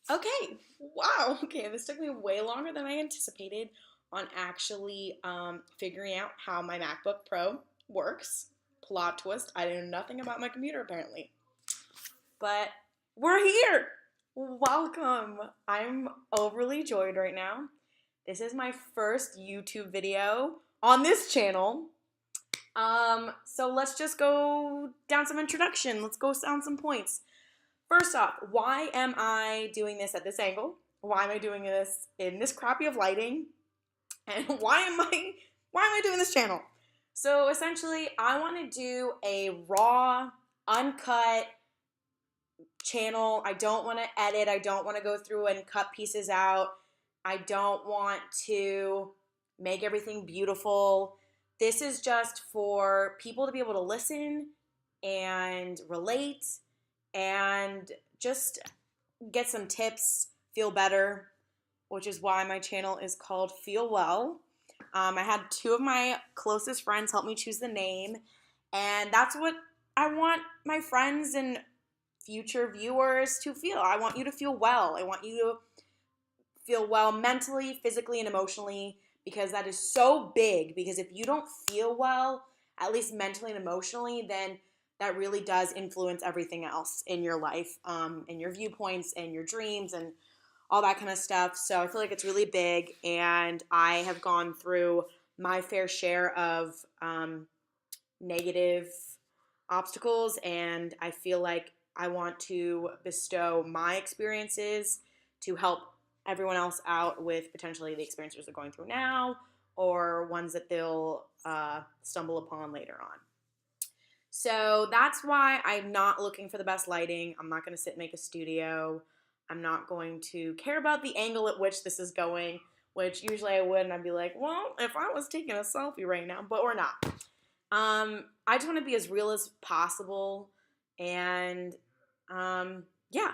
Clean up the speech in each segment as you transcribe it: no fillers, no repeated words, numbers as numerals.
Okay, wow. Okay, this took me way longer than I anticipated on actually figuring out how my MacBook Pro works. Plot twist, I know nothing about my computer apparently. But we're here! Welcome! I'm overly joyed right now. This is my first YouTube video on this channel. So let's just go down some introduction. Let's go down some points. First off, why am I doing this at this angle? Why am I doing this in this crappy of lighting? And why am I doing this channel? So essentially, I want to do a raw, uncut channel. I don't want to edit. I don't want to go through and cut pieces out. I don't want to make everything beautiful. This is just for people to be able to listen and relate and just get some tips, feel better, which is why my channel is called FeelWell. I had two of my closest friends help me choose the name, and that's what I want my friends and future viewers to feel. I want you to feel well. I want you to feel well mentally, physically, and emotionally, because that is so big. Because if you don't feel well, at least mentally and emotionally, then that really does influence everything else in your life, and your viewpoints and your dreams and all that kind of stuff. So I feel like it's really big, and I have gone through my fair share of negative obstacles, and I feel like I want to bestow my experiences to help everyone else out with potentially the experiences they're going through now or ones that they'll stumble upon later on. So that's why I'm not looking for the best lighting. I'm not going to sit and make a studio. I'm not going to care about the angle at which this is going, which usually I would, and I'd be like, well, if I was taking a selfie right now, but we're not. I just want to be as real as possible, and yeah.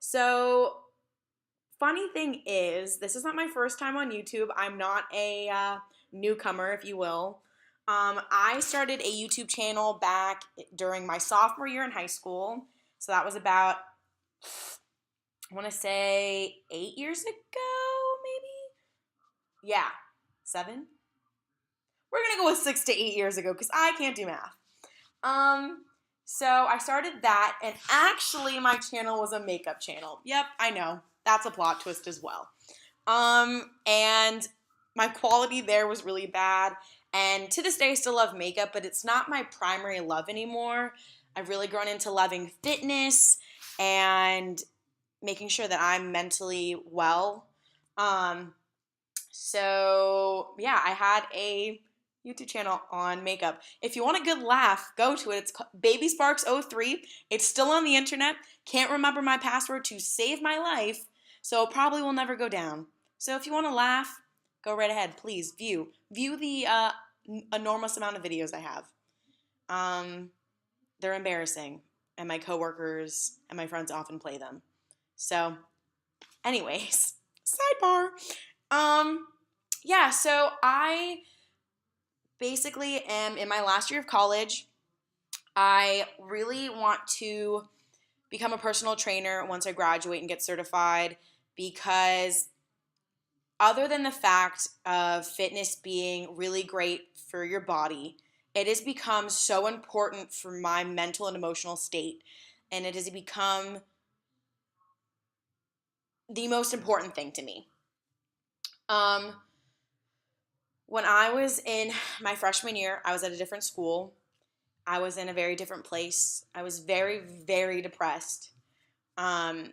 So funny thing is, this is not my first time on YouTube. I'm not a newcomer, if you will. I started a YouTube channel back during my sophomore year in high school. So that was about, I want to say 8 years ago, maybe? Yeah, 7? We're going to go with 6 to 8 years ago because I can't do math. So I started that, and actually my channel was a makeup channel. Yep, I know. That's a plot twist as well. And my quality there was really bad. And to this day, I still love makeup, but it's not my primary love anymore. I've really grown into loving fitness and making sure that I'm mentally well. So yeah, I had a YouTube channel on makeup. If you want a good laugh, go to it. It's Baby Sparks 03. It's still on the internet. Can't remember my password to save my life, so it probably will never go down. So if you want to laugh, go right ahead. Please view the enormous amount of videos I have. They're embarrassing, and my coworkers and my friends often play them. So, anyways, sidebar. Yeah. So I basically am in my last year of college. I really want to become a personal trainer once I graduate and get certified, because other than the fact of fitness being really great for your body, it has become so important for my mental and emotional state, and it has become the most important thing to me. When I was in my freshman year, I was at a different school. I was in a very different place. I was very, very depressed. And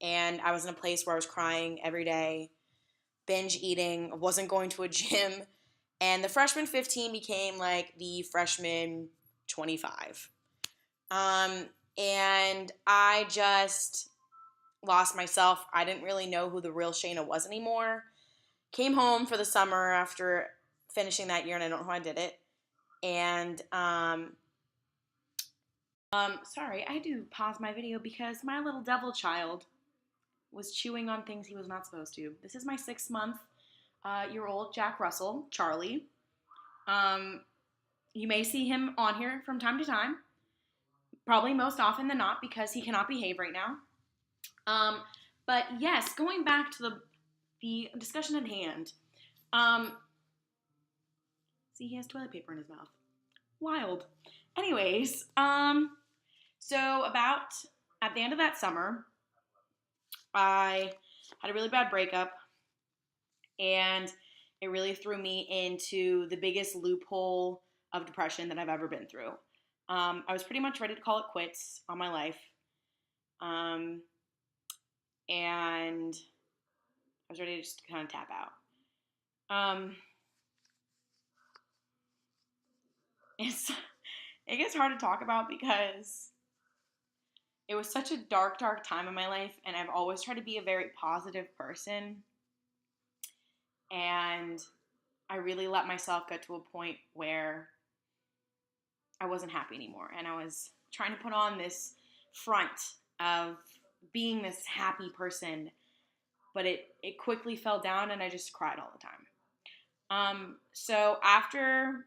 I was in a place where I was crying every day, binge eating, wasn't going to a gym. And the freshman 15 became like the freshman 25. And I just lost myself. I didn't really know who the real Shayna was anymore. Came home for the summer after finishing that year, and I don't know how I did it. And sorry, I had to pause my video because my little devil child was chewing on things he was not supposed to. This is my 6-month-year-old Jack Russell, Charlie. You may see him on here from time to time, probably most often than not because he cannot behave right now. But yes, going back to the discussion at hand. Um, See, he has toilet paper in his mouth. Wild. Anyways, so about at the end of that summer, I had a really bad breakup, and it really threw me into the biggest loophole of depression that I've ever been through. I was pretty much ready to call it quits on my life, um, and I was ready to just kind of tap out. It's it gets hard to talk about because it was such a dark, dark time in my life, and I've always tried to be a very positive person, and I really let myself get to a point where I wasn't happy anymore, and I was trying to put on this front of being this happy person, but it quickly fell down, and I just cried all the time. So after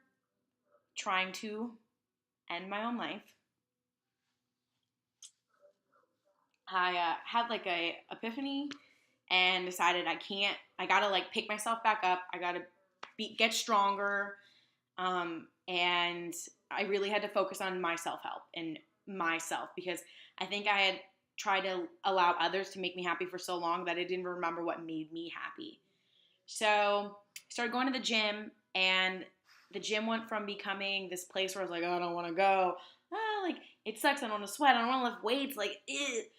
trying to end my own life, I had like a epiphany and decided I gotta like pick myself back up. I gotta get stronger. And I really had to focus on my self-help and myself, because I think I had tried to allow others to make me happy for so long that I didn't remember what made me happy. So I started going to the gym, and the gym went from becoming this place where I was like, oh, I don't want to go. Like, it sucks. I don't want to sweat. I don't want to lift weights. Like, it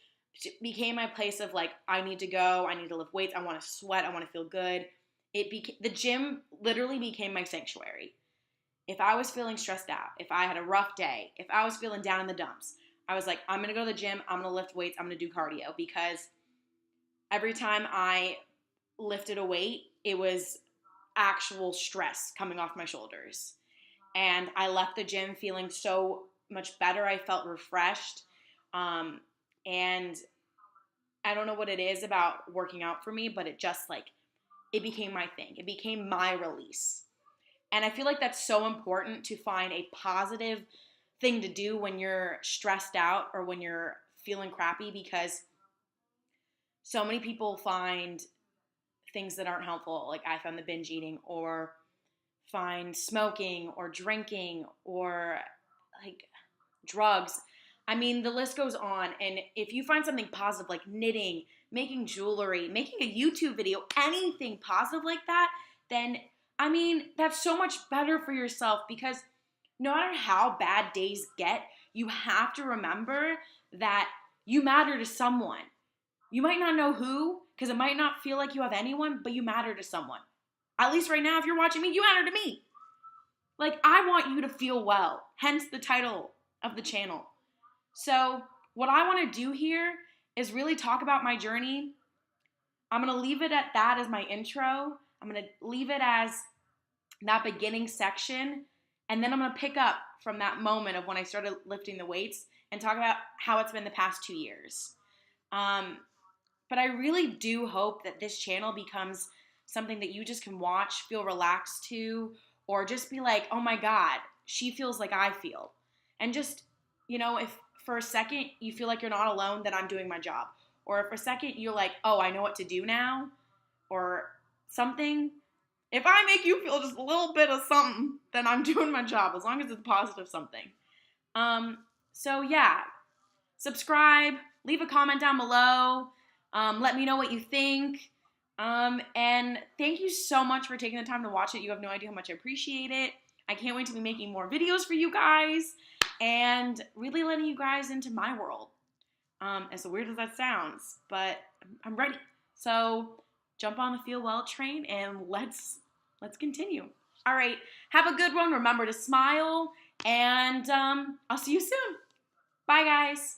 became my place of like, I need to go. I need to lift weights. I want to sweat. I want to feel good. The gym literally became my sanctuary. If I was feeling stressed out, if I had a rough day, if I was feeling down in the dumps, I was like, I'm going to go to the gym. I'm going to lift weights. I'm going to do cardio, because every time I lifted a weight, it was actual stress coming off my shoulders. And I left the gym feeling so much better. I felt refreshed. And I don't know what it is about working out for me, but it just like, it became my thing. It became my release. And I feel like that's so important, to find a positive thing to do when you're stressed out or when you're feeling crappy, because so many people find things that aren't helpful. Like I found the binge eating, or find smoking or drinking, or like drugs. I mean, the list goes on. And if you find something positive like knitting, making jewelry, making a YouTube video, anything positive like that, then I mean, that's so much better for yourself, because no matter how bad days get, you have to remember that you matter to someone. You might not know who, because it might not feel like you have anyone, but you matter to someone. At least right now, if you're watching me, you matter to me. Like, I want you to feel well, hence the title of the channel. So what I want to do here is really talk about my journey. I'm going to leave it at that as my intro. I'm going to leave it as that beginning section, and then I'm going to pick up from that moment of when I started lifting the weights and talk about how it's been the past 2 years. But I really do hope that this channel becomes something that you just can watch, feel relaxed to, or just be like, oh my God, she feels like I feel. And just, if for a second you feel like you're not alone, then I'm doing my job. Or if for a second you're like, oh, I know what to do now, or something. If I make you feel just a little bit of something, then I'm doing my job, as long as it's positive something. So yeah, subscribe, leave a comment down below, let me know what you think, and thank you so much for taking the time to watch it. You have no idea how much I appreciate it. I can't wait to be making more videos for you guys, and really letting you guys into my world. As weird as that sounds, but I'm ready. So jump on the FeelWell train, and let's continue. All right, have a good one. Remember to smile, and I'll see you soon. Bye, guys.